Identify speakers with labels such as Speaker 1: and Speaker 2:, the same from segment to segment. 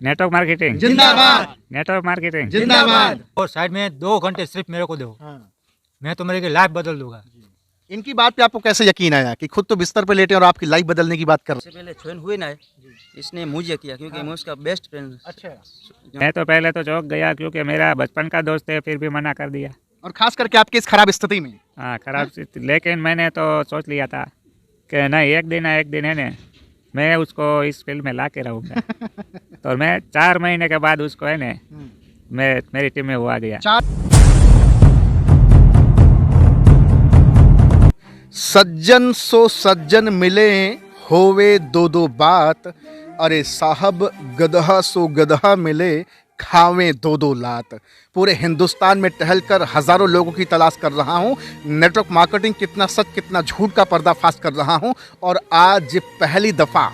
Speaker 1: Network marketing
Speaker 2: जिंदाबाद,
Speaker 1: network marketing
Speaker 2: जिंदाबाद।
Speaker 3: और साइड में 2 घंटे सिर्फ मेरे को दो, मैं तो मेरे की लाइफ बदल दूंगा।
Speaker 2: इनकी बात पे आपको कैसे यकीन आया कि खुद तो बिस्तर पे लेटे और आपकी लाइफ बदलने की बात कर रहे
Speaker 4: सबसे पहले ज्वाइन हुए ना, इसने मुझे किया क्योंकि मैं उसका बेस्ट फ्रेंड।
Speaker 2: अच्छा।
Speaker 1: मैं तो पहले तो चौंक गया क्योंकि मेरा बचपन का दोस्त है, फिर भी मना कर दिया।
Speaker 2: और खास करके आपकी इस खराब स्थिति में
Speaker 1: हाँ, खराब स्थिति। लेकिन मैंने तो सोच लिया था कि नहीं, एक दिन है ना, मैं उसको इस फील्ड में ला के रहूँगा। तो मैं 4 महीने के बाद उसको है ना, मैं मेरी टीम में वो आ गया।
Speaker 2: सज्जन सो सज्जन मिले होवे दो दो बात, अरे साहब गदहा सो गदहा मिले खावे दो दो लात। पूरे हिंदुस्तान में टहलकर हजारों लोगों की तलाश कर रहा हूं, नेटवर्क मार्केटिंग कितना सच कितना झूठ का पर्दाफाश कर रहा हूं। और आज पहली दफा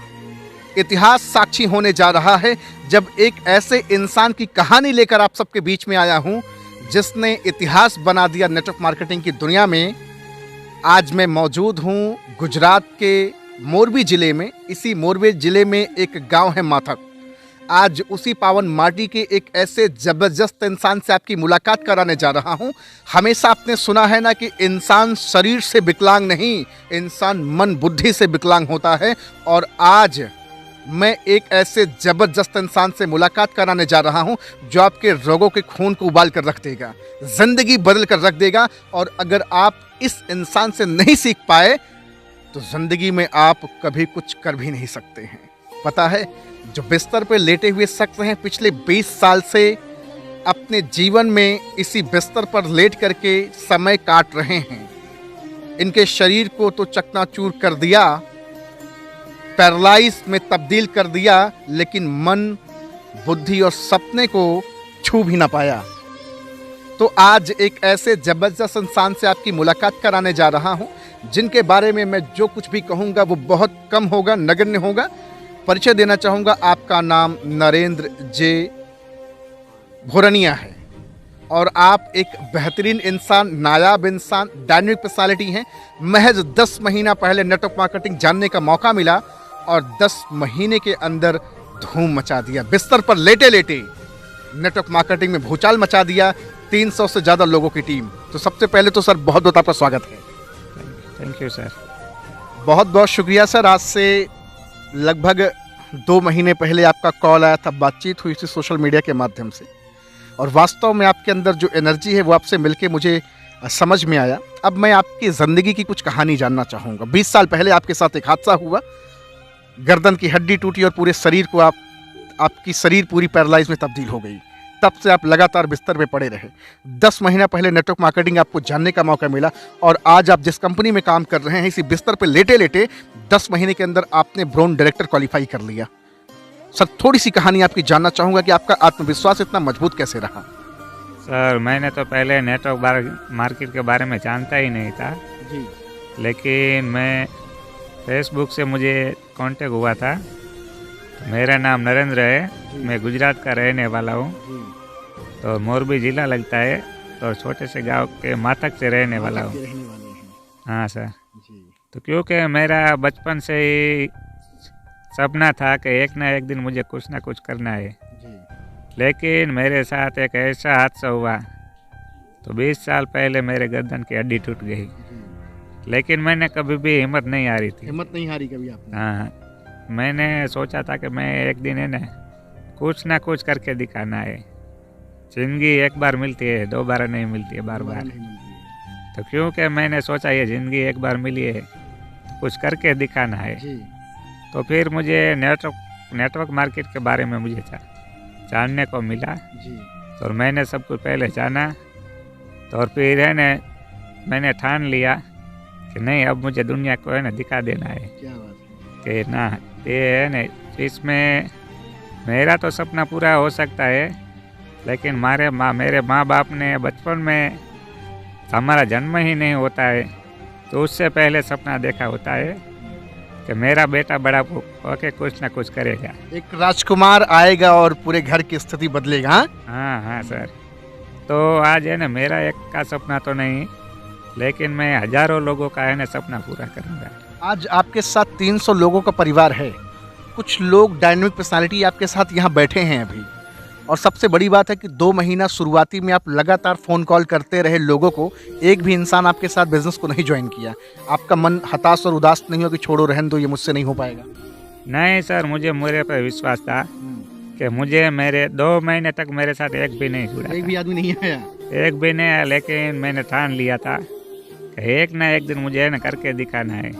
Speaker 2: इतिहास साक्षी होने जा रहा है जब एक ऐसे इंसान की कहानी लेकर आप सबके बीच में आया हूं जिसने इतिहास बना दिया नेटवर्क मार्केटिंग की दुनिया में। आज मैं मौजूद हूं गुजरात के मोरबी ज़िले में। इसी मोरबी ज़िले में एक गांव है माथक। आज उसी पावन माटी के एक ऐसे ज़बरदस्त इंसान से आपकी मुलाकात कराने जा रहा हूं। हमेशा आपने सुना है ना कि इंसान शरीर से विकलांग नहीं, इंसान मन बुद्धि से विकलांग होता है। और आज मैं एक ऐसे ज़बरदस्त इंसान से मुलाकात कराने जा रहा हूं जो आपके रोगों के खून को उबाल कर रख देगा, ज़िंदगी बदल कर रख देगा। और अगर आप इस इंसान से नहीं सीख पाए तो ज़िंदगी में आप कभी कुछ कर भी नहीं सकते हैं। पता है, जो बिस्तर पे लेटे हुए शख्स हैं, पिछले 20 साल से अपने जीवन में इसी बिस्तर पर लेट करके समय काट रहे हैं। इनके शरीर को तो चकनाचूर कर दिया, पैरालाइज में तब्दील कर दिया, लेकिन मन, बुद्धि और सपने को छू भी ना पाया। तो आज एक ऐसे जबरदस्त इंसान से आपकी मुलाकात कराने जा रहा हूं जिनके बारे में मैं जो कुछ भी कहूंगा वो बहुत कम होगा, नगण्य होगा। परिचय देना चाहूँगा, आपका नाम नरेंद्र जे भोरनिया है और आप एक बेहतरीन इंसान, नायाब इंसान, डायनेमिक पर्सनालिटी हैं। महज 10 महीना पहले नेटवर्क मार्केटिंग जानने का मौका मिला और 10 महीने के अंदर धूम मचा दिया। बिस्तर पर लेटे लेटे नेटवर्क मार्केटिंग में भूचाल मचा दिया। 300 से ज़्यादा लोगों की टीम। तो सबसे पहले तो सर बहुत बहुत आपका स्वागत है।
Speaker 1: Thank you sir.
Speaker 2: बहुत बहुत शुक्रिया सर। आज से लगभग 2 महीने पहले आपका कॉल आया था, बातचीत हुई थी सोशल मीडिया के माध्यम से, और वास्तव में आपके अंदर जो एनर्जी है वो आपसे मिलके मुझे समझ में आया। अब मैं आपकी ज़िंदगी की कुछ कहानी जानना चाहूँगा। 20 साल पहले आपके साथ एक हादसा हुआ, गर्दन की हड्डी टूटी और पूरे शरीर को आपकी शरीर पूरी पैरालाइज में तब्दील हो गई। तब से आप लगातार बिस्तर पे पड़े रहे। 10 महीना पहले नेटवर्क मार्केटिंग आपको जानने का मौका मिला और आज आप जिस कंपनी में काम कर रहे हैं, इसी बिस्तर पे लेटे लेटे 10 महीने के अंदर आपने ब्रांड डायरेक्टर क्वालिफाई कर लिया। सर, थोड़ी सी कहानी आपकी जानना चाहूँगा कि आपका आत्मविश्वास इतना मजबूत कैसे रहा?
Speaker 1: सर, मैंने तो पहले नेटवर्क मार्केट के बारे में जानता ही नहीं था
Speaker 2: जी।
Speaker 1: लेकिन मैं फेसबुक से मुझे कांटेक्ट हुआ था। तो मेरा नाम नरेंद्र है, मैं गुजरात का रहने वाला हूँ। तो मोरबी ज़िला लगता है, तो छोटे से गांव के माथक से रहने वाला हूँ। हाँ सर। तो क्योंकि मेरा बचपन से ही सपना था कि एक ना एक दिन मुझे कुछ ना कुछ करना है, लेकिन मेरे साथ एक ऐसा हादसा हुआ। तो 20 साल पहले मेरे गर्दन की हड्डी टूट गई, लेकिन मैंने कभी भी हिम्मत नहीं हारी थी।
Speaker 2: हिम्मत नहीं हारी कभी आपने?
Speaker 1: हाँ, मैंने सोचा था कि मैं एक दिन है ना कुछ करके दिखाना है। ज़िंदगी एक बार मिलती है, दोबारा नहीं मिलती है, बार बार। तो क्योंकि मैंने सोचा ये ज़िंदगी एक बार मिली है, तो कुछ करके दिखाना है। तो फिर मुझे नेटवर्क मार्केट के बारे में मुझे जानने को मिला। तो मैंने सब कुछ पहले जाना, तो और फिर है ना मैंने ठान लिया कि नहीं, अब मुझे दुनिया को है ना दिखा देना है।
Speaker 2: क्या बात
Speaker 1: कि ना ये है ना, इसमें मेरा तो सपना पूरा हो सकता है, लेकिन मेरे माँ बाप ने बचपन में, हमारा जन्म ही नहीं होता है तो उससे पहले सपना देखा होता है कि मेरा बेटा बड़ा होके कुछ ना कुछ करेगा,
Speaker 2: एक राजकुमार आएगा और पूरे घर की स्थिति बदलेगा।
Speaker 1: हाँ हाँ सर। तो आज है ना मेरा एक का सपना तो नहीं, लेकिन मैं हजारों लोगों का है ना सपना पूरा करूँगा।
Speaker 2: आज आपके साथ 300 लोगों का परिवार है कुछ लोग डायनामिक पर्सनालिटी आपके साथ यहाँ बैठे हैं अभी, और सबसे बड़ी बात है कि 2 महीना शुरुआती में आप लगातार फ़ोन कॉल करते रहे लोगों को, एक भी इंसान आपके साथ बिजनेस को नहीं ज्वाइन किया। आपका मन हताश और उदास नहीं हो कि छोड़ो रहने दो, ये मुझसे नहीं हो पाएगा?
Speaker 1: नहीं सर, मुझे मेरे पर विश्वास था कि मुझे मेरे 2 महीने तक मेरे साथ एक भी नहीं जुड़ा
Speaker 2: एक भी आदमी नहीं आया?
Speaker 1: था। एक भी नहीं आया, लेकिन मैंने ठान लिया था कि एक ना एक दिन मुझे ना करके दिखाना है,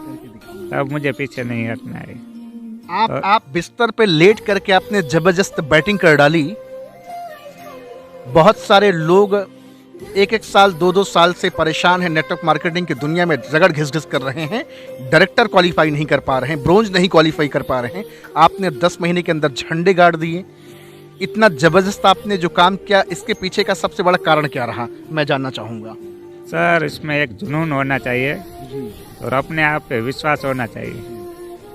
Speaker 1: तब मुझे पीछे नहीं हटना है।
Speaker 2: आप बिस्तर पे लेट करके आपने जबरदस्त बैटिंग कर डाली। बहुत सारे लोग 1-1 साल 2-2 साल से परेशान हैं, नेटवर्क मार्केटिंग की दुनिया में रगड़ घिस कर रहे हैं, डायरेक्टर क्वालिफाई नहीं कर पा रहे हैं, ब्रोंज नहीं क्वालिफाई कर पा रहे हैं। आपने 10 महीने के अंदर झंडे गाड़ दिए। इतना जबरदस्त आपने जो काम किया, इसके पीछे का सबसे बड़ा कारण क्या रहा, मैं जानना चाहूँगा।
Speaker 1: सर, इसमें एक जुनून होना चाहिए और अपने आप पे विश्वास होना चाहिए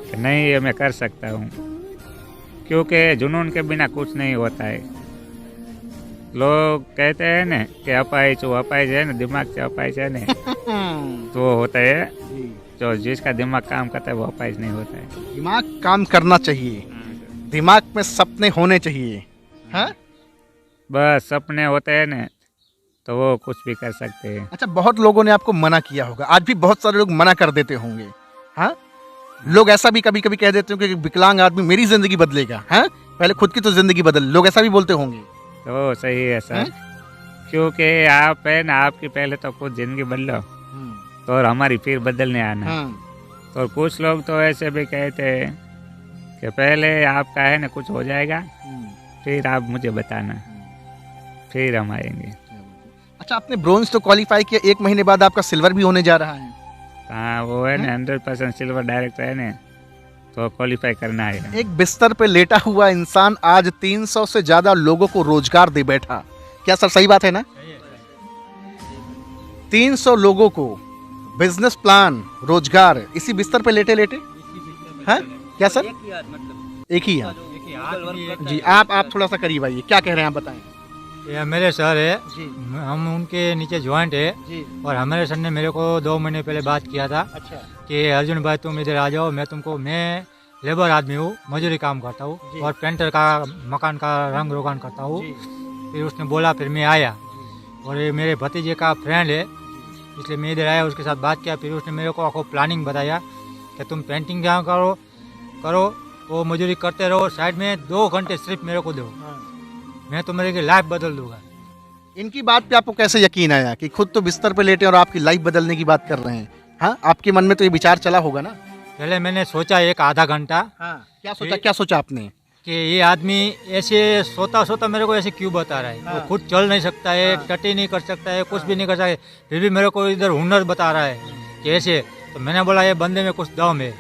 Speaker 1: कि नहीं, ये मैं कर सकता हूँ, क्योंकि जुनून के बिना कुछ नहीं होता है। लोग कहते हैं ना कि अपाहिज है ना, दिमाग से अपाहिज है ना, तो वो होता है जो जिसका दिमाग काम करता है वो अपाहिज नहीं होता है।
Speaker 2: दिमाग काम करना चाहिए, दिमाग में सपने होने चाहिए। हाँ,
Speaker 1: बस सपने होते हैं ना तो वो कुछ भी कर सकते हैं।
Speaker 2: अच्छा, बहुत लोगों ने आपको मना किया होगा, आज भी बहुत सारे लोग मना कर देते होंगे। हाँ, लोग ऐसा भी कभी कभी कह देते होंगे कि विकलांग आदमी मेरी जिंदगी बदलेगा। हाँ, पहले खुद की तो जिंदगी बदल, लोग ऐसा भी बोलते होंगे।
Speaker 1: तो सही है सर, क्योंकि आप है ना, आपकी पहले तो खुद जिंदगी बदलो तो और हमारी फिर बदलने आना। तो कुछ लोग तो ऐसे भी कहते हैं कि पहले आपका है ना कुछ हो जाएगा, फिर आप मुझे बताना, फिर हम आएंगे।
Speaker 2: अच्छा, आपने ब्रोंज तो क्वालिफाई किया, 1 महीने बाद आपका सिल्वर भी होने जा रहा है।
Speaker 1: हाँ, वो है ना 100% सिल्वर डायरेक्टर है ना, तो क्वालिफाई करना है।
Speaker 2: एक बिस्तर पे लेटा हुआ इंसान आज 300 से ज्यादा लोगों को रोजगार दे बैठा। क्या सर सही बात है ना? 300 लोगों को बिजनेस प्लान, रोजगार इसी बिस्तर पे लेटे लेटे। हाँ, क्या सर? एक ही है जी। आप थोड़ा सा करीब आइए, क्या कह रहे हैं आप बताएं।
Speaker 3: ये मेरे सर है
Speaker 2: जी
Speaker 3: हम उनके नीचे ज्वाइंट है
Speaker 2: जी।
Speaker 3: और हमारे सर ने मेरे को 2 महीने पहले बात किया था
Speaker 2: अच्छा
Speaker 3: कि अर्जुन भाई तुम इधर आ जाओ, मैं लेबर आदमी हूँ, मजदूरी काम करता
Speaker 2: जी।
Speaker 3: हूँ और पेंटर का मकान का रंग रोगान करता हूँ।
Speaker 2: जी।
Speaker 3: फिर उसने बोला, फिर मैं आया और ये मेरे भतीजे का फ्रेंड है, इसलिए मैं इधर आया, उसके साथ बात किया। फिर उसने मेरे को आपको प्लानिंग बताया कि तुम पेंटिंग क्या करो वो मजदूरी करते रहो, साइड में 2 घंटे सिर्फ मेरे को दो, मैं तुम्हारी लाइफ बदल दूंगा।
Speaker 2: इनकी बात पे आपको कैसे यकीन आया कि खुद तो बिस्तर पे लेटे और आपकी लाइफ बदलने की बात कर रहे हैं? हाँ, आपके मन में तो ये विचार चला होगा ना?
Speaker 3: पहले मैंने सोचा एक आधा घंटा
Speaker 2: क्या सोचा आपने?
Speaker 3: कि ये आदमी ऐसे सोता मेरे को ऐसे क्यों बता रहा है।
Speaker 2: हाँ।
Speaker 3: वो खुद चल नहीं सकता है,
Speaker 2: हाँ।
Speaker 3: टटी नहीं कर सकता है, कुछ भी नहीं कर सकता है, फिर भी मेरे को इधर हुनर बता रहा है कि ऐसे। तो मैंने बोला ये बंदे में कुछ दम है।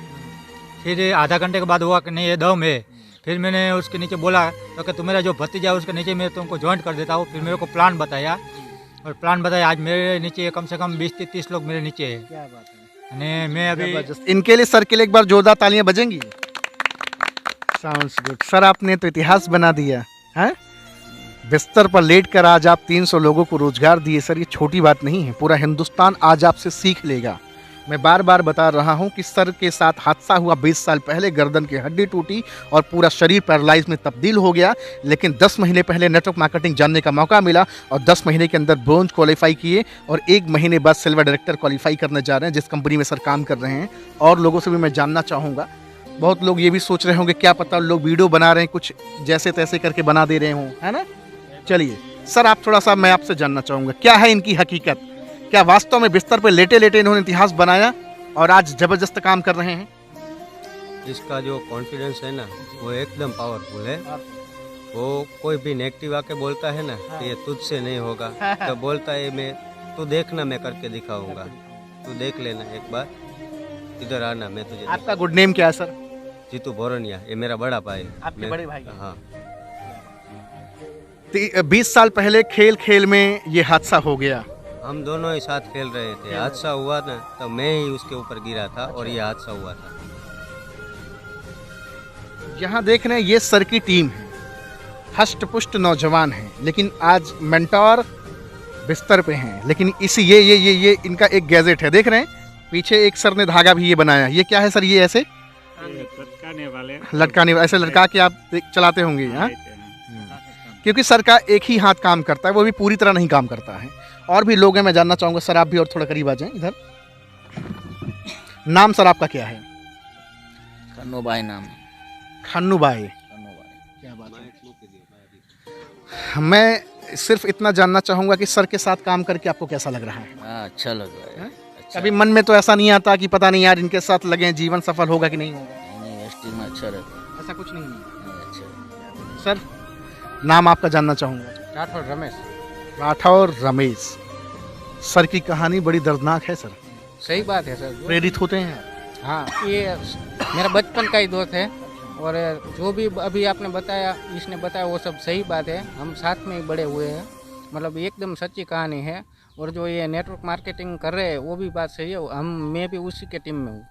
Speaker 3: फिर आधा घंटे के बाद हुआ कि नहीं ये दम है। फिर मैंने उसके नीचे बोला तो कि तुम्हारा जो भतीजा है उसके नीचे मैं तुमको ज्वाइंट कर देता हूँ। फिर मेरे को प्लान बताया और प्लान बताया, आज मेरे नीचे कम से कम 20 से 30 लोग मेरे नीचे है।
Speaker 2: क्या बात है,
Speaker 3: यानी मैं अभी
Speaker 2: इनके लिए सर के लिए एक बार जोरदार तालियां बजेंगी। साउंड्स गुड सर, आपने तो इतिहास बना दिया है। बिस्तर पर लेटकर आज आप 300 लोगों को रोजगार दिए सर, ये छोटी बात नहीं है। पूरा हिंदुस्तान आज आपसे सीख लेगा। मैं बार बार बता रहा हूं कि सर के साथ हादसा हुआ 20 साल पहले, गर्दन की हड्डी टूटी और पूरा शरीर पैरालाइज में तब्दील हो गया। लेकिन 10 महीने पहले नेटवर्क मार्केटिंग जानने का मौका मिला और 10 महीने के अंदर ब्रोंज क्वालिफाई किए और 1 महीने बाद सिल्वर डायरेक्टर क्वालिफाई करने जा रहे हैं, जिस कंपनी में सर काम कर रहे हैं। और लोगों से भी मैं जानना चाहूँगा, बहुत लोग ये भी सोच रहे होंगे क्या पता लोग वीडियो बना रहे हैं, कुछ जैसे तैसे करके बना दे रहे हों, है ना? चलिए सर, आप थोड़ा सा, मैं आपसे जानना चाहूँगा क्या है इनकी हकीकत। क्या वास्तव में बिस्तर पर लेटे लेटे इन्होंने इतिहास बनाया और आज जबरदस्त काम कर रहे हैं?
Speaker 5: इसका जो कॉन्फिडेंस है ना वो एकदम पावरफुल है। वो कोई भी नेगेटिव आके बोलता है ना कि ये तुझसे नहीं होगा, तो बोलता है मैं, तू देखना मैं करके दिखाऊंगा, तू देख लेना एक बार, इधर आना मैं तुझे।
Speaker 2: आपका गुड नेम क्या है सर?
Speaker 5: जीतू बोरनिया, ये मेरा बड़ा भाई है।
Speaker 2: आपके बड़े भाई?
Speaker 5: हाँ।
Speaker 2: 20 साल पहले खेल खेल में ये हादसा हो गया।
Speaker 5: हम दोनों ही साथ खेल रहे थे, हादसा हुआ ना तो मैं ही उसके ऊपर गिरा था और ये हादसा हुआ था।
Speaker 2: यहाँ देख रहे हैं ये सर की टीम है, हष्ट पुष्ट नौजवान हैं, लेकिन आज मेंटोर बिस्तर पे हैं। लेकिन इसी ये इनका एक गैजेट है, देख रहे हैं पीछे एक सर ने धागा भी ये बनाया। ये क्या है सर? ये ऐसे
Speaker 1: लटकाने वाले
Speaker 2: लटकाने ऐसे लटका के आप चलाते होंगे, हाँ? क्योंकि सर का एक ही हाथ काम करता है, वो भी पूरी तरह नहीं काम करता है। और भी लोग हैं, मैं जानना चाहूँगा। सर आप भी और थोड़ा करीब आ जाएं इधर। नाम सर आपका क्या है?
Speaker 6: कन्नूबाई नाम।
Speaker 2: खन्नू भाई,
Speaker 6: कन्नूबाई।
Speaker 2: क्या बात है। मैं सिर्फ इतना जानना चाहूँगा कि सर के साथ काम करके आपको कैसा लग रहा है?
Speaker 6: हाँ, अच्छा लग रहा है। अच्छा।
Speaker 2: कभी मन में तो ऐसा नहीं आता कि पता नहीं यार इनके साथ लगे, जीवन सफल होगा कि नहीं होगा?
Speaker 6: नहीं, एसटी में अच्छा रहता है।
Speaker 2: ऐसा कुछ नहीं है।
Speaker 6: नहीं, अच्छा।
Speaker 2: सर नाम आपका जानना चाहूँगा।
Speaker 7: राठौर रमेश।
Speaker 2: राठौर रमेश। सर की कहानी बड़ी दर्दनाक है सर।
Speaker 7: सही बात है सर।
Speaker 2: प्रेरित होते हैं आप?
Speaker 7: हाँ, ये मेरा बचपन का ही दोस्त है और जो भी अभी आपने बताया, इसने बताया, वो सब सही बात है। हम साथ में ही बड़े हुए हैं, मतलब एकदम सच्ची कहानी है। और जो ये नेटवर्क मार्केटिंग कर रहे हैं वो भी बात सही है। मैं भी उसी के टीम में हूँ।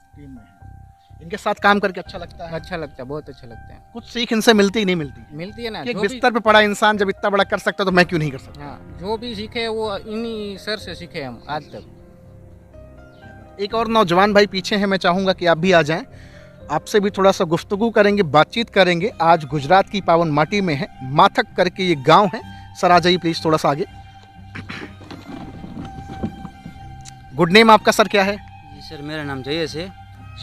Speaker 2: इनके साथ काम करके अच्छा लगता है?
Speaker 7: अच्छा लगता है, बहुत अच्छा लगता है।
Speaker 2: कुछ सीख इनसे मिलती ही नहीं मिलती?
Speaker 7: मिलती है ना।
Speaker 2: कि एक
Speaker 7: जो भी,
Speaker 2: बिस्तर पे पड़ा इंसान जब इतना बड़ा कर सकता है तो मैं क्यों नहीं कर सकता?
Speaker 7: हाँ, जो भी सीखे वो इन्हीं सर से सीखे हम आज तक।
Speaker 2: एक और नौजवान भाई पीछे हैं, मैं चाहूँगा कि आप भी आ जाएं। आपसे भी थोड़ा सा गुफ्तगू करेंगे, बातचीत करेंगे। आज गुजरात की पावन माटी में है, माथक करके ये गांव है। सर आ जाइए प्लीज़ थोड़ा सा आगे। गुड नेम आपका सर क्या है?
Speaker 4: जी सर, मेरा नाम जयेश है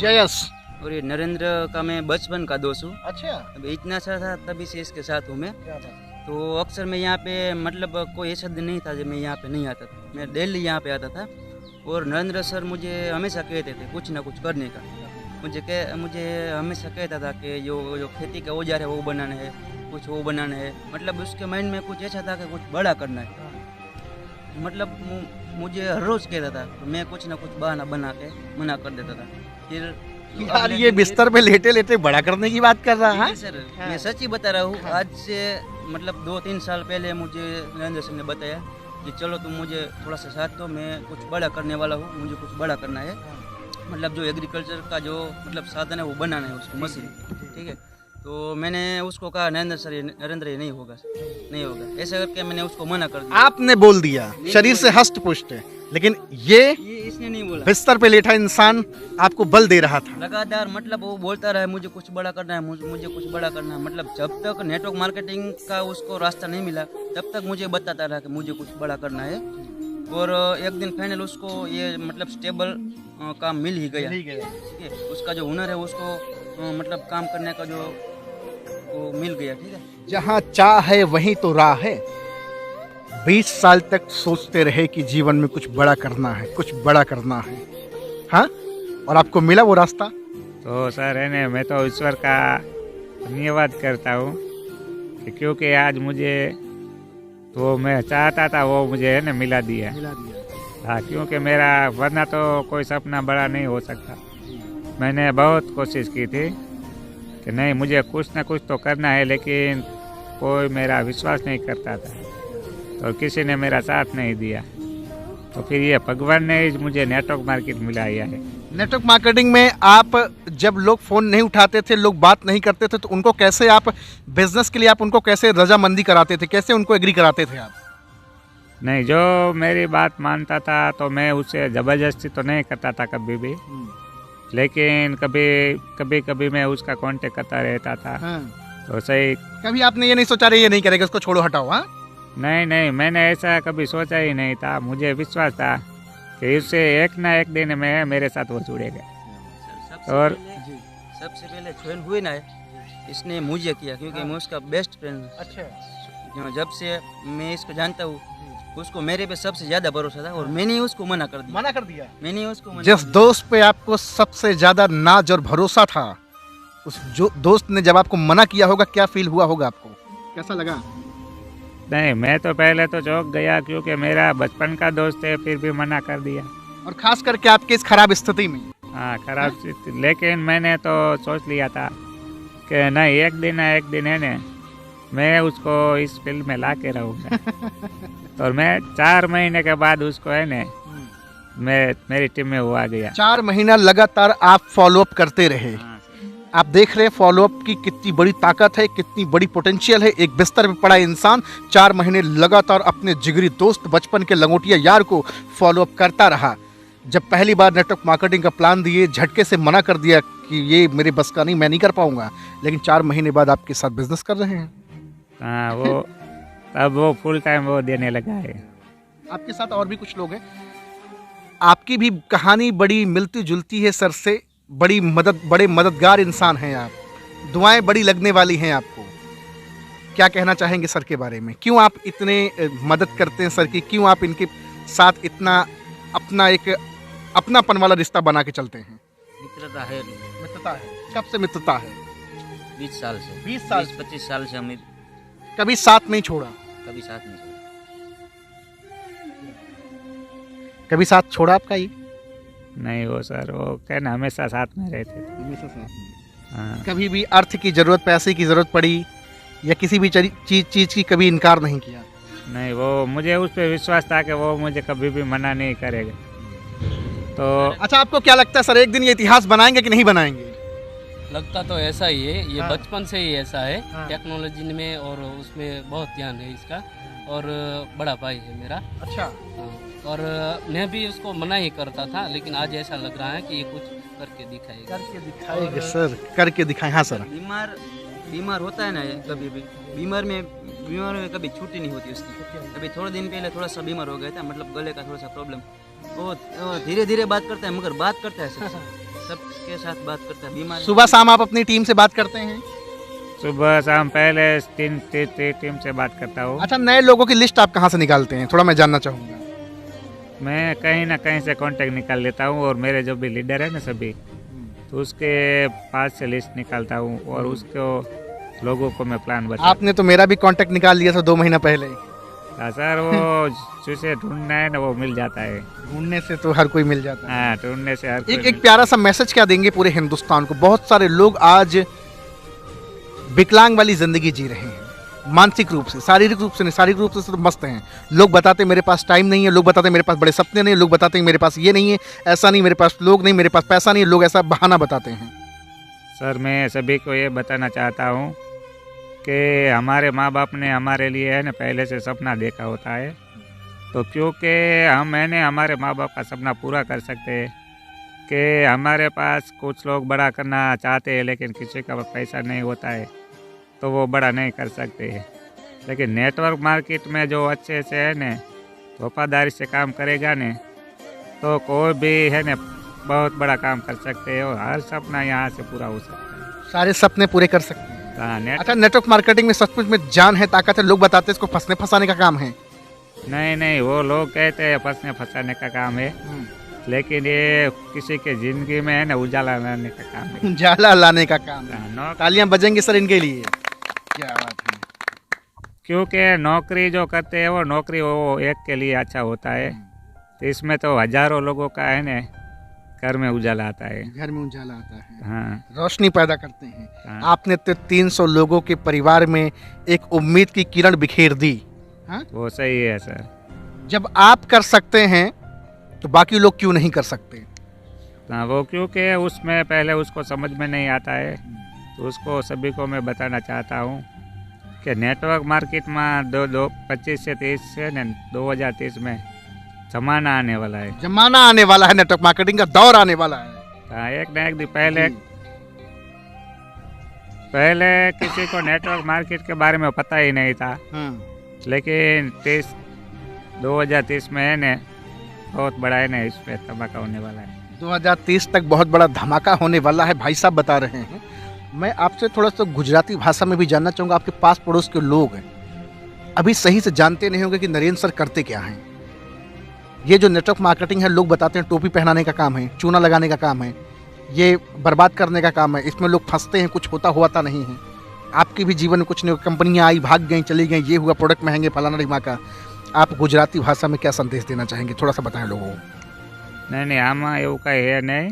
Speaker 2: जयस।
Speaker 4: और ये नरेंद्र का मैं बचपन का दोस्त हूँ।
Speaker 2: अच्छा,
Speaker 4: अब इतना सा था तभी से इसके साथ हूँ मैं। तो अक्सर मैं यहाँ पे, मतलब कोई ऐसा दिन नहीं था जब मैं यहाँ पे नहीं आता था। मैं डेली यहाँ पे आता था और नरेंद्र सर मुझे हमेशा कहते थे कुछ ना कुछ करने का। मुझे हमेशा कहता था कि जो खेती का औजार है वो बनाना है, कुछ वो बनाना है। मतलब उसके माइंड में कुछ ऐसा था कि कुछ बड़ा करना है। मतलब मुझे हर रोज़ कहता था, तो मैं कुछ ना कुछ बहाना बना के मना कर देता था। फिर
Speaker 2: यार ये बिस्तर पे लेटे लेटे बड़ा करने की बात कर रहा है।
Speaker 4: सर, मैं सच ही बता रहा हूँ। आज से मतलब 2-3 साल पहले मुझे नरेंद्र सर ने बताया कि चलो तुम मुझे थोड़ा सा साथ दो, मैं कुछ बड़ा करने वाला हूँ, मुझे कुछ बड़ा करना है। मतलब जो एग्रीकल्चर का जो मतलब साधन है वो बनाना है, उसको मशीन, ठीक है। तो मैंने उसको कहा नरेंद्र ये नहीं होगा, नहीं होगा। ऐसा करके मैंने उसको मना कर दिया।
Speaker 2: आपने बोल दिया, शरीर से हष्ट पुष्ट है, लेकिन ये
Speaker 4: इसने नहीं बोला।
Speaker 2: बिस्तर पे लेटा इंसान आपको बल दे रहा था
Speaker 4: लगातार। मतलब वो बोलता रहा मुझे कुछ बड़ा करना है, मुझे कुछ बड़ा करना है। मतलब जब तक नेटवर्क मार्केटिंग का उसको रास्ता नहीं मिला तब तक मुझे बताता रहा कि मुझे कुछ बड़ा करना है। और एक दिन फाइनल उसको ये मतलब स्टेबल काम मिल ही गया, ठीक है। उसका जो हुनर है उसको मतलब काम करने का जो वो मिल गया, ठीक है।
Speaker 2: जहाँ चाह है वहीं तो राह है। 20 साल तक सोचते रहे कि जीवन में कुछ बड़ा करना है, कुछ बड़ा करना है, हाँ, और आपको मिला वो रास्ता।
Speaker 1: तो सर है ना, मैं तो ईश्वर का धन्यवाद करता हूँ कि क्योंकि आज मुझे तो मैं चाहता था वो मुझे है ना मिला दिया। हाँ, क्योंकि मेरा वरना तो कोई सपना बड़ा नहीं हो सकता। मैंने बहुत कोशिश की थी कि नहीं मुझे कुछ ना कुछ तो करना है, लेकिन कोई मेरा विश्वास नहीं करता था, तो किसी ने मेरा साथ नहीं दिया। तो फिर ये भगवान ने ही मुझे नेटवर्क मार्केट मिलाया है।
Speaker 2: नेटवर्क मार्केटिंग में आप जब लोग फ़ोन नहीं उठाते थे, लोग बात नहीं करते थे, तो उनको कैसे आप बिजनेस के लिए आप उनको कैसे रजामंदी कराते थे, कैसे उनको एग्री कराते थे आप?
Speaker 1: नहीं, जो मेरी बात मानता था तो मैं उसे ज़बरदस्ती तो नहीं करता था कभी भी, लेकिन कभी मैं उसका कांटेक्ट करता रहता था।
Speaker 2: हाँ।
Speaker 1: तो सही,
Speaker 2: कभी आपने ये नहीं सोचा रहे ये नहीं करेगा, उसको छोड़ो हटाओ? हाँ,
Speaker 1: नहीं, मैंने ऐसा कभी सोचा ही नहीं था। मुझे विश्वास था कि इससे एक ना एक दिन में मेरे साथ वो जुड़ेगा। और
Speaker 4: सबसे पहले ज्वाइन हुए ना इसने मुझे किया, क्योंकि मैं उसका बेस्ट फ्रेंड।
Speaker 2: अच्छा।
Speaker 4: जब से मैं इसको जानता हूँ उसको मेरे पे सबसे ज्यादा भरोसा था और मैंने उसको मना कर दिया। मैंने उसको मना
Speaker 2: जिस दोस्त पे आपको सबसे ज्यादा नाज और भरोसा था, उस जो दोस्त ने जब आपको मना किया होगा, क्या फील हुआ होगा आपको, कैसा लगा?
Speaker 1: नहीं, मैं तो पहले तो चौंक गया, क्योंकि मेरा बचपन का दोस्त है, फिर भी मना कर दिया।
Speaker 2: और खास करके आपके इस खराब स्थिति में।
Speaker 1: हाँ, खराब स्थिति। लेकिन मैंने तो सोच लिया था कि नहीं, एक दिन है ना, मैं उसको इस फील्ड में ला के रहूँगा। तो मैं 4 महीने के बाद उसको है ना मेरी टीम में वो आ गया।
Speaker 2: 4 महीना लगातार आप फॉलोअप करते रहे। आप देख रहे हैं फॉलोअप की कितनी बड़ी ताकत है, कितनी बड़ी पोटेंशियल है। एक बिस्तर पे पड़ा इंसान 4 महीने लगातार अपने जिगरी दोस्त, बचपन के लंगोटिया यार को फॉलोअप करता रहा। जब पहली बार नेटवर्क मार्केटिंग का प्लान दिए, झटके से मना कर दिया कि ये मेरे बस का नहीं, मैं नहीं कर पाऊंगा, लेकिन 4 महीने बाद आपके साथ बिजनेस कर रहे हैं।
Speaker 1: हाँ वो अब वो फुल टाइम वो देने लगा है।
Speaker 2: आपके साथ और भी कुछ लोग हैं, आपकी भी कहानी बड़ी मिलती जुलती है सर से, बड़ी बड़े मददगार इंसान हैं आप, दुआएं बड़ी लगने वाली हैं आपको। क्या कहना चाहेंगे सर के बारे में? क्यों आप इतने मदद करते हैं सर की? क्यों आप इनके साथ इतना अपना एक अपनापन वाला रिश्ता बना के चलते हैं?
Speaker 6: मित्रता है,
Speaker 2: मित्रता है। कब से मित्रता है?
Speaker 6: 20 साल से,
Speaker 2: 20 साल
Speaker 6: 25 साल से हम
Speaker 2: कभी साथ नहीं छोड़ा?
Speaker 6: कभी साथ नहीं छोड़े।
Speaker 2: कभी साथ छोड़ा आपका ये?
Speaker 1: नहीं वो सर वो कहना हमेशा साथ में रहते थे।
Speaker 2: हमेशा साथ में।
Speaker 1: हाँ
Speaker 2: कभी भी अर्थ की जरूरत, पैसे की जरूरत पड़ी या किसी भी चीज की कभी इनकार नहीं किया?
Speaker 1: नहीं वो मुझे उस पर विश्वास था कि वो मुझे कभी भी मना नहीं करेगा। तो
Speaker 2: अच्छा, आपको क्या लगता है सर, एक दिन ये इतिहास बनाएंगे कि नहीं बनाएंगे?
Speaker 8: लगता तो ऐसा ही है, ये
Speaker 2: हाँ।
Speaker 8: बचपन से ही ऐसा है।
Speaker 2: हाँ।
Speaker 8: टेक्नोलॉजी में और उसमें बहुत ध्यान है इसका, और बड़ा भाई है मेरा।
Speaker 2: अच्छा,
Speaker 8: हाँ, और मैं भी उसको मना ही करता था, लेकिन आज ऐसा लग रहा है कि ये कुछ करके दिखाएगा।
Speaker 2: करके दिखाएंगे सर, करके दिखाएं। हाँ सर।
Speaker 4: बीमार होता है ना ये, कभी भी बीमार में कभी छुट्टी नहीं होती उसकी। अभी थोड़े दिन पहले थोड़ा सा बीमार हो गया था, मतलब गले का थोड़ा सा प्रॉब्लम। वो धीरे धीरे बात करता है, मगर बात करता है सबके साथ बात करता है। बीमार
Speaker 2: सुबह शाम आप अपनी टीम से बात करते हैं?
Speaker 1: सुबह शाम पहले टीम से बात करता हूँ।
Speaker 2: अच्छा, नए लोगों की लिस्ट आप कहाँ से निकालते हैं, थोड़ा मैं जानना चाहूँगा।
Speaker 1: मैं कहीं ना कहीं से कांटेक्ट निकाल लेता हूँ, और मेरे जो भी लीडर है ना सभी, तो उसके पास से लिस्ट निकालता हूँ और उसको लोगों को मैं प्लान बता।
Speaker 2: आपने तो मेरा भी कांटेक्ट निकाल लिया था 2 महीना पहले।
Speaker 1: सर वो जिसे ढूंढना है ना वो मिल जाता है।
Speaker 2: ढूंढने से तो हर कोई मिल जाता है।
Speaker 1: हाँ ढूंढने से हर कोई
Speaker 2: एक प्यारा सा मैसेज क्या देंगे पूरे हिंदुस्तान को? बहुत सारे लोग आज विकलांग वाली जिंदगी जी रहे हैं, मानसिक रूप से, शारीरिक रूप से नहीं, शारीरिक रूप से तो मस्त हैं। लोग बताते मेरे पास टाइम नहीं है, लोग बताते मेरे पास बड़े सपने नहीं, लोग बताते हैं मेरे पास ये नहीं है, ऐसा नहीं, मेरे पास लोग नहीं, मेरे पास पैसा नहीं, लोग ऐसा बहाना बताते हैं।
Speaker 1: सर मैं सभी को ये बताना चाहता हूँ कि हमारे माँ बाप ने हमारे लिए है ना पहले से सपना देखा होता है, तो क्योंकि हम है ना हमारे माँ बाप का सपना पूरा कर सकते हैं। कि हमारे पास कुछ लोग बड़ा करना चाहते हैं लेकिन किसी का पैसा नहीं होता है, तो वो बड़ा नहीं कर सकते हैं। लेकिन नेटवर्क मार्केट में जो अच्छे से है न वफादारी से काम करेगा न, तो कोई भी है न बहुत बड़ा काम कर सकते हैं और हर सपना यहाँ से पूरा हो सकता है।
Speaker 2: सारे सपने पूरे कर सकते हैं।
Speaker 1: हाँ
Speaker 2: अच्छा, नेटवर्क मार्केटिंग में सचमुच में जान है, ताकत है? लोग बताते हैं इसको फंसने फंसाने का काम है।
Speaker 1: नहीं वो लोग कहते हैं फंसने फंसाने का काम है, लेकिन ये किसी के जिंदगी में है ना उजाला लाने का काम है।
Speaker 2: उजाला लाने का काम है।
Speaker 1: हाँ,
Speaker 2: तालियां बजेंगे सर इनके लिए। क्या बात है।
Speaker 1: क्योंकि नौकरी जो करते हैं वो नौकरी वो एक के लिए अच्छा होता है, तो इसमें तो हजारों लोगों का है ना घर में उजाला आता है।
Speaker 2: घर में उजाला आता है।
Speaker 1: हाँ
Speaker 2: रोशनी पैदा करते हैं।
Speaker 1: हाँ।
Speaker 2: आपने तो 300 लोगों के परिवार में एक उम्मीद की किरण बिखेर दी। हाँ?
Speaker 1: वो सही है सर।
Speaker 2: जब आप कर सकते हैं तो बाकी लोग क्यों नहीं कर सकते?
Speaker 1: हाँ वो क्योंकि उसमें पहले उसको समझ में नहीं आता है, तो उसको सभी को मैं बताना चाहता हूँ कि नेटवर्क मार्केट में 25 से 30 से न 2030 में जमाना आने वाला है।
Speaker 2: जमाना आने वाला है, नेटवर्क मार्केटिंग का दौर आने वाला है।
Speaker 1: हाँ एक न एक दिन पहले किसी को नेटवर्क मार्केट के बारे में पता ही नहीं था, लेकिन 2030 में है न बहुत बड़ा है ना इस पे धमाका होने वाला है।
Speaker 2: 2030 तक बहुत बड़ा धमाका होने वाला है, भाई साहब बता रहे हैं। मैं आपसे थोड़ा सा गुजराती भाषा में भी जानना चाहूँगा। आपके पास पड़ोस के लोग हैं अभी सही से जानते नहीं होंगे कि नरेंद्र सर करते क्या हैं। ये जो नेटवर्क मार्केटिंग है, लोग बताते हैं टोपी पहनाने का काम है, चूना लगाने का काम है, ये बर्बाद करने का काम है, इसमें लोग फंसते हैं, कुछ होता नहीं है। आपके भी जीवन में कुछ नहीं, कंपनियाँ आई भाग गई चली गई, ये हुआ, प्रोडक्ट महंगे, फलाना ढिमाका। आप गुजराती भाषा में क्या संदेश देना चाहेंगे, थोड़ा सा बताएं लोगों को।
Speaker 1: नहीं आमा એવું કઈ है नहीं,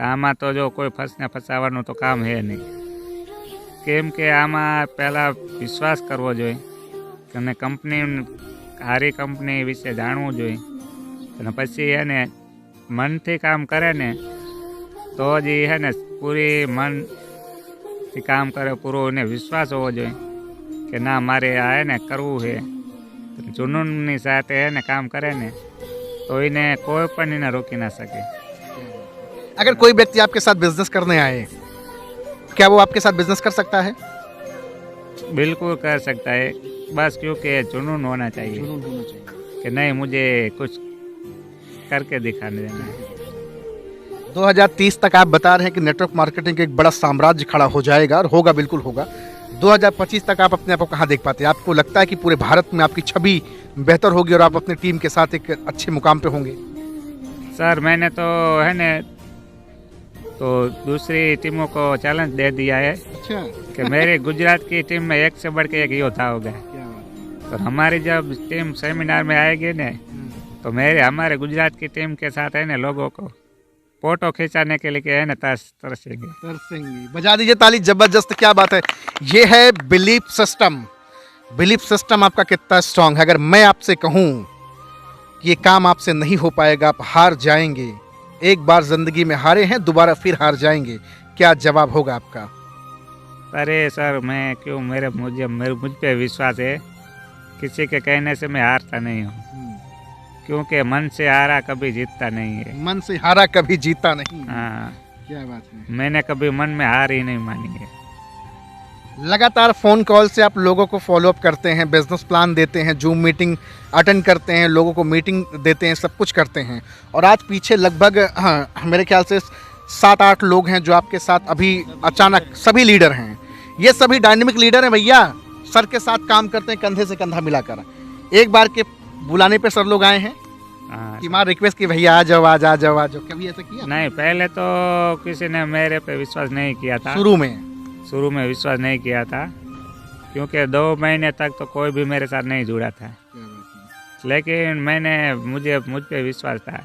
Speaker 1: આમાં તો જો કોઈ ફસને ફસાવાનું તો કામ है नहीं, કેમ કે આમાં પહેલાં વિશ્વાસ કરવો જોઈએ અને કંપની સારી કંપની વિશે જાણવું જોઈએ, અને પછી એને મનથી કામ કરે ને તો જ એ है ને પૂરી મનથી કામ કરે, પૂરો એને વિશ્વાસ હોવો જોઈએ કે ના મારે આ है ને કરવું છે। जुनूनની સાથે है ને કામ કરે ને तो इन्हें कोई पण इन्हें रोकी ना सके।
Speaker 2: अगर कोई व्यक्ति आपके साथ बिजनेस करने आए, क्या वो आपके साथ बिजनेस कर सकता है?
Speaker 1: बिल्कुल कर सकता है, बस क्योंकि जुनून होना चाहिए कि नहीं मुझे कुछ करके दिखाने देना है।
Speaker 2: 2030 तक आप बता रहे हैं कि नेटवर्क मार्केटिंग का एक बड़ा साम्राज्य खड़ा हो जाएगा, और होगा, बिल्कुल होगा। 2025 तक आप अपने आप को कहाँ देख पाते हैं? आपको लगता है कि पूरे भारत में आपकी छवि बेहतर होगी और आप अपनी टीम के साथ एक अच्छे मुकाम पे होंगे?
Speaker 1: सर मैंने तो है न तो दूसरी टीमों को चैलेंज दे दिया है
Speaker 2: अच्छा,
Speaker 1: कि मेरे गुजरात की टीम में एक से बढ़ के एक योद्धा होगा। और हमारी जब टीम सेमिनार में आएगी न तो हमारे गुजरात की टीम के साथ है न लोगों को फोटो खिंचाने के लिए है न तरसेंगे।
Speaker 2: बजा दीजिए ताली, जबरदस्त, क्या बात है। ये है बिलीफ सिस्टम। बिलीफ सिस्टम आपका कितना स्ट्रांग है। अगर मैं आपसे कहूँ कि ये काम आपसे नहीं हो पाएगा, आप हार जाएंगे, एक बार जिंदगी में हारे हैं, दोबारा फिर हार जाएंगे, क्या जवाब होगा आपका?
Speaker 1: अरे सर मैं क्यों, मुझ पे विश्वास है, किसी के कहने से मैं हारता नहीं हूँ, क्योंकि मन से हारा कभी जीतता नहीं है।
Speaker 2: मन से हारा कभी जीता नहीं।
Speaker 1: हाँ,
Speaker 2: क्या बात है।
Speaker 1: मैंने कभी मन में हार ही नहीं मानी है।
Speaker 2: लगातार फ़ोन कॉल से आप लोगों को फॉलोअप करते हैं, बिजनेस प्लान देते हैं, जूम मीटिंग अटेंड करते हैं, लोगों को मीटिंग देते हैं, सब कुछ करते हैं। और आज पीछे लगभग मेरे ख्याल से 7-8 लोग हैं जो आपके साथ अभी अचानक, सभी लीडर हैं। ये सभी डायनेमिक लीडर हैं भैया, सर के साथ काम करते हैं कंधे से कंधा मिलाकर। एक बार के बुलाने पे सर लोग आए हैं कि माँ रिक्वेस्ट की भैया आ जाओ, आ जाओ। कभी ऐसा किया?
Speaker 1: नहीं, पहले तो किसी ने मेरे पे विश्वास नहीं किया था। शुरू में विश्वास नहीं किया था, क्योंकि 2 महीने तक तो कोई भी मेरे साथ नहीं जुड़ा था। लेकिन मुझ पे विश्वास था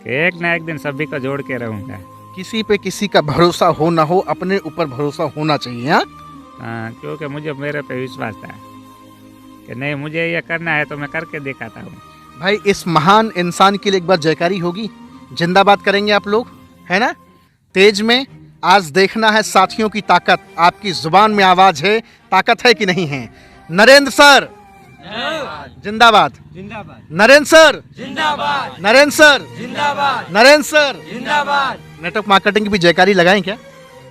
Speaker 1: कि एक ना एक दिन सभी को जोड़ के रहूँगा।
Speaker 2: किसी पे किसी का भरोसा हो ना हो, अपने ऊपर भरोसा होना चाहिए।
Speaker 1: हाँ, क्योंकि मेरे पे विश्वास था कि नहीं मुझे ये करना है तो मैं करके दिखाता हूँ।
Speaker 2: भाई इस महान इंसान के लिए एक बार जयकारी होगी, जिंदाबाद करेंगे आप लोग, है ना? तेज में आज देखना है साथियों की ताकत। आपकी जुबान में आवाज है, ताकत है कि नहीं है? नरेंद्र सर जिंदाबाद, नरेंद्र सर जिंदाबाद, नरेंद्र सर जिंदाबाद, नरेंद्र सर जिंदाबाद। नेटवर्क मार्केटिंग की भी जयकारी लगाएं क्या?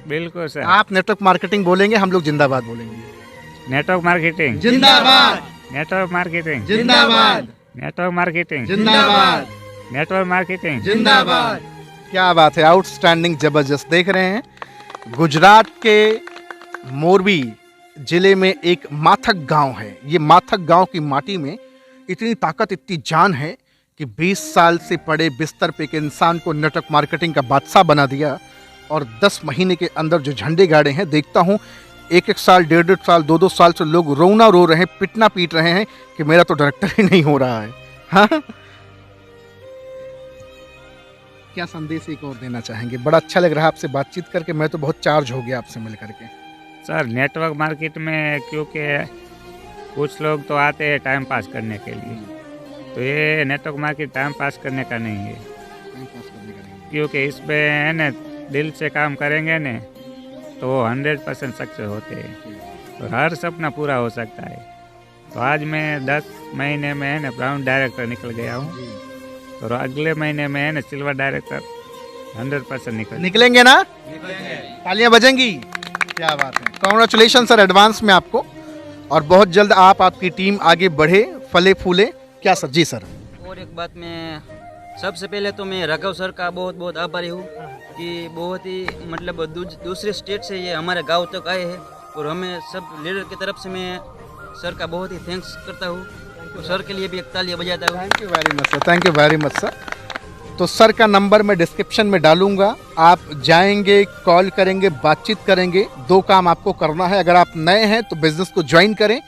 Speaker 1: बिल्कुल सर।
Speaker 2: आप नेटवर्क मार्केटिंग बोलेंगे, हम लोग जिंदाबाद बोलेंगे।
Speaker 1: नेटवर्क मार्केटिंग
Speaker 2: जिंदाबाद,
Speaker 1: नेटवर्क मार्केटिंग
Speaker 2: जिंदाबाद,
Speaker 1: नेटवर्क मार्केटिंग
Speaker 2: जिंदाबाद,
Speaker 1: नेटवर्क मार्केटिंग
Speaker 2: जिंदाबाद। क्या बात है, आउटस्टैंडिंग, जबरदस्त। देख रहे हैं गुजरात के मोरबी जिले में एक माथक गांव है। ये माथक गांव की माटी में इतनी ताकत, इतनी जान है कि 20 साल से पड़े बिस्तर पे एक इंसान को नेटवर्क मार्केटिंग का बादशाह बना दिया। और 10 महीने के अंदर जो झंडे गाड़े हैं, देखता हूँ 1-1 साल, 1.5 साल, 2-2 साल से लोग रोना रो रहे हैं, पिटना पीट रहे हैं कि मेरा तो डायरेक्टर ही नहीं हो रहा है। हाँ, क्या संदेश एक और देना चाहेंगे? बड़ा अच्छा लग रहा है आपसे बातचीत करके, मैं तो बहुत चार्ज हो गया आपसे मिल करके।
Speaker 1: सर नेटवर्क मार्केट में क्योंकि कुछ लोग तो आते हैं टाइम पास करने के लिए, तो ये नेटवर्क मार्केट टाइम पास करने का नहीं है, क्योंकि इसमें है न दिल से काम करेंगे न तो 100% सक्सेस होते हैं और हर सपना पूरा हो सकता है। तो आज मैं 10 महीने में है न ब्राउन डायरेक्टर निकल गया हूँ, और अगले महीने में है न सिल्वर डायरेक्टर 100%
Speaker 2: निकलेंगे ना? तालियां बजेंगी। क्या बात है, कॉन्ग्रेचुलेशन सर एडवांस में आपको, और बहुत जल्द आपकी टीम आगे बढ़े, फले फूले। क्या सर? जी सर।
Speaker 4: और एक बात, मैं सबसे पहले तो मैं राघव सर का बहुत बहुत आभारी हूँ कि बहुत ही मतलब दूसरे स्टेट से ये हमारे गांव तक आए हैं, और हमें सब लीडर की तरफ से मैं सर का बहुत ही थैंक्स करता हूँ। तो सर के लिए भी एक तालियां बजाता हूँ।
Speaker 2: Thank you very much sir, thank you very much sir. तो सर का नंबर मैं डिस्क्रिप्शन में डालूंगा, आप जाएंगे, कॉल करेंगे, बातचीत करेंगे। 2 काम आपको करना है। अगर आप नए हैं तो बिजनेस को ज्वाइन करें,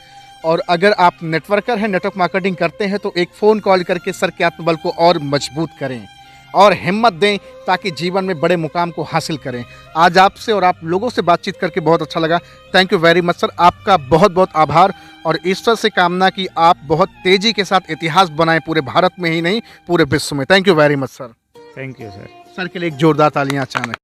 Speaker 2: और अगर आप नेटवर्कर हैं, नेटवर्क मार्केटिंग करते हैं, तो एक फ़ोन कॉल करके सर के आत्मबल को और मजबूत करें और हिम्मत दें, ताकि जीवन में बड़े मुकाम को हासिल करें। आज आपसे और आप लोगों से बातचीत करके बहुत अच्छा लगा। Thank you very much sir, आपका बहुत बहुत आभार, और ईश्वर से कामना कि आप बहुत तेज़ी के साथ इतिहास बनाएं, पूरे भारत में ही नहीं, पूरे विश्व में। Thank you very much sir.
Speaker 1: Thank you sir.
Speaker 2: Sir के लिए एक जोरदार तालियां अचानक।